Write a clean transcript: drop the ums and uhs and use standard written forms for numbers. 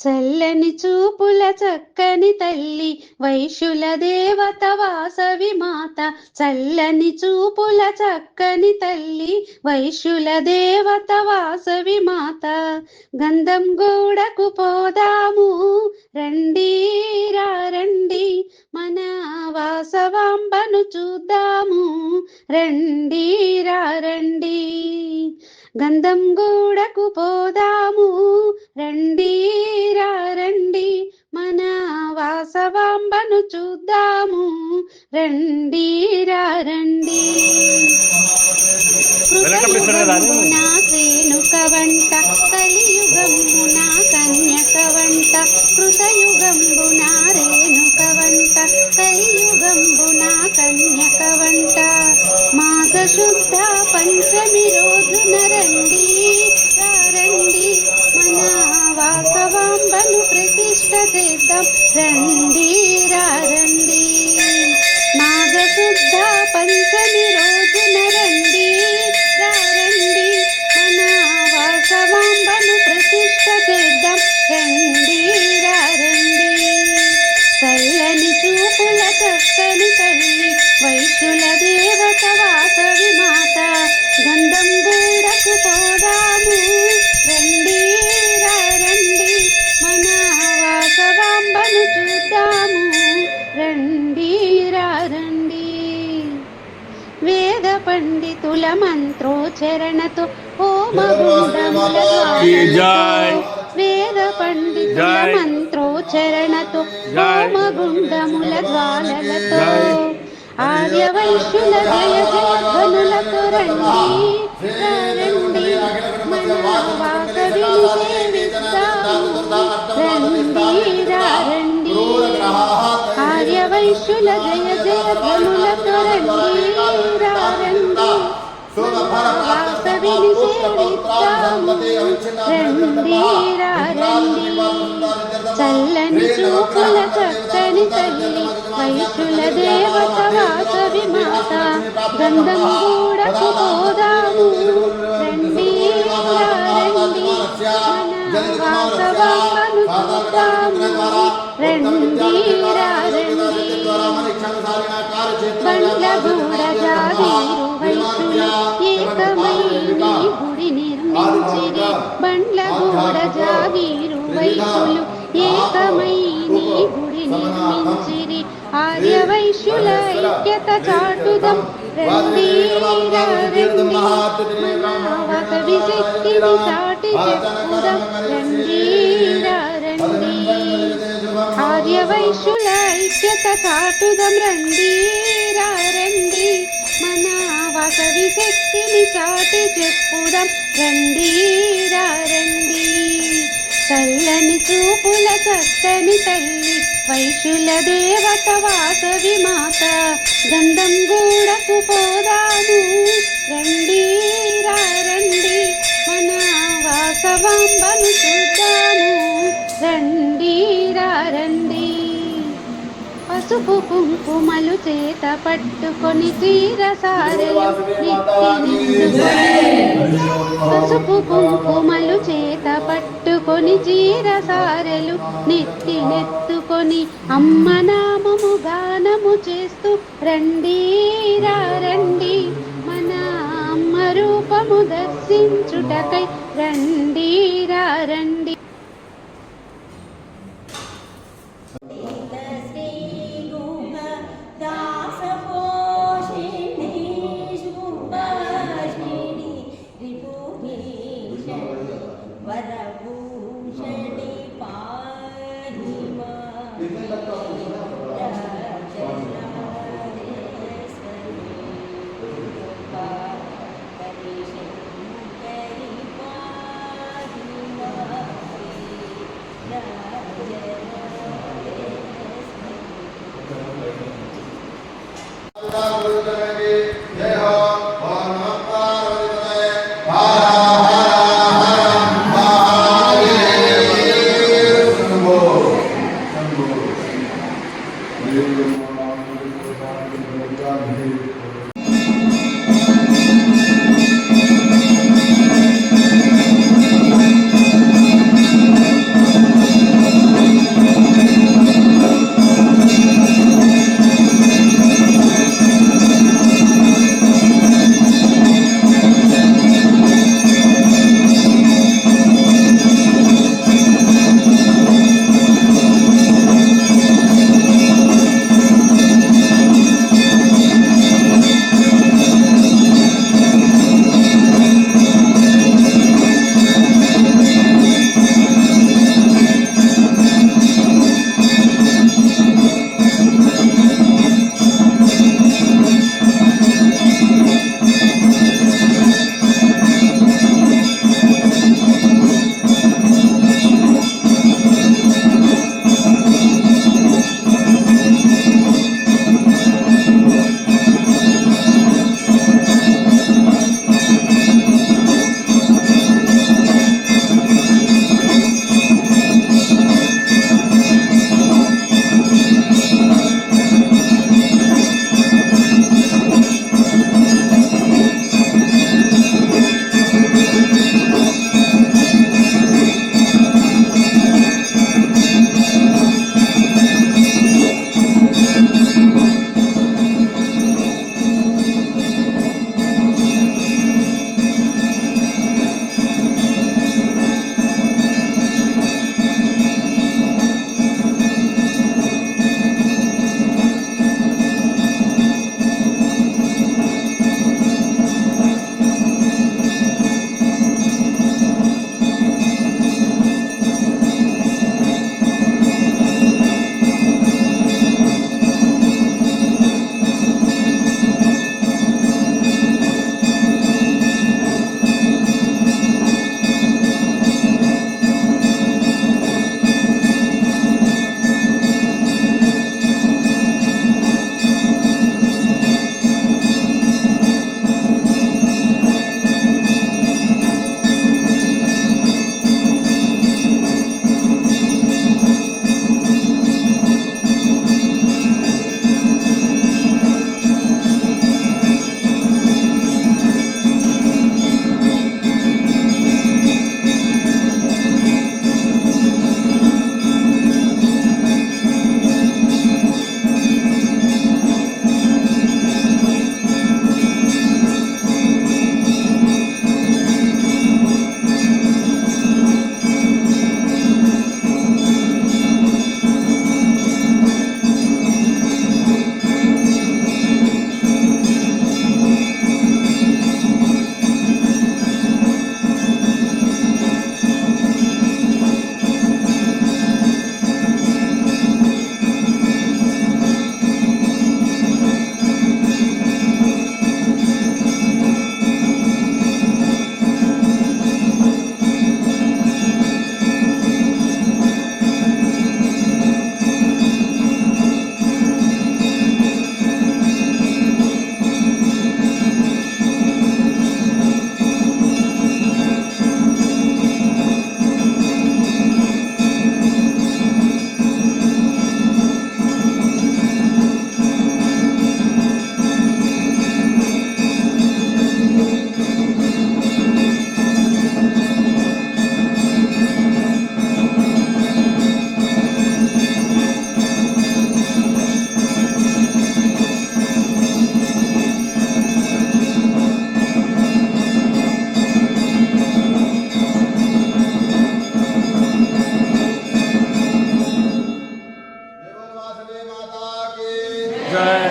చల్లని చూపుల చక్కని తల్లి వైశ్యుల దేవత వాసవి మాత. చల్లని చూపుల చక్కని తల్లి వైశ్యుల దేవత వాసవి మాత. గంధం గూడకు పోదాము రండి రండి, మన వాసవాంబను చూద్దాము రండి రండి. గంధం గూడకు పోదాము రండి రండి, మన వాసవాంబను చూద్దాము రండి రండి. కృతయుగమున శ్రేణుక వంట కలియుగమున కన్యక వంట. కృతయుగంబున రేణుక వంట కలియుగంబున కన్యక వంట. మాఘ శుద్ధ పంచమి రోజున రండి రండి, మన వాసవాంబను ప్రతిష్ఠ చేద్దాం రండి రండి. మాఘ శుద్ధ పంచమి రోజున రండి రండి, మన వాసవాంబను ప్రతిష్ఠ చేద్దాం రండి రండి. చల్లని చూపుల చక్కని తల్లి వైశ్యుల దేవత వాసవి మాత. గంధం గూడకు పోదాము రండి రండి, మన వాసవాంబను చూద్దాము రండి రండి. వేద పండితుల మంత్రోచ్చరణతో హోమగుండముల జ్వాలలతో. వేద పండితుల మంత్రోచ్చరణతో హోమగుండముల జ్వాలలతో. ఆర్య వైశ్యుల జయ జయధ్వనులతో రండి రండి, మన వాసవిని సేవిద్దాము రండి రండి. ఆర్య వైశ్యుల జయ జయధ్వనులతో రండి రండి, వాసవిని సేవిద్దాము రండి రండి. చల్లని చూపుల చక్కని తల్లి వైశ్యుల దేవత వాసవి మాత. గంధం గూడకు పోదాము రండి రండి, మన వాసవాంబను చూద్దాము రండి రండి. బండ్లగూడ జాగీరు వైశ్యులు ఏకమై నీ గుడి నిర్మించిరి. బండ్లగూడ జాగీరు వైశ్యులు ఏకమై నీ గుడి నిర్మించిరి. ఆర్య వైశ్యుల ఐక్యత చాటుదం రండి రండి, మన వాసవి శక్తిని చాటి చెప్పుదాం రండి రండి. ఆర్య వైశ్యుల ఐక్యత చాటుదం రండి రండి, మన వాసవి శక్తిని చాటి చెప్పుదాం రండి రండి. చల్లని చూపుల చక్కని తల్లి వైశ్యుల దేవత వాసవి మాత. గంధం గూడకు పోదాము రండి రండి, మన వాసవాంబను చూద్దాము రండి రండి. పసుపు కుంకుమలు చేత పట్టుకొని చీరసారెలు పసుపు కుంకుమలు చేత పట్టుకొని చీరసారెలు నెత్తినెత్తుకొని అమ్మ నామము గానము చేస్తూ రండి రండి, మన అమ్మ రూపము దర్శించుటకై రండి రండి. జై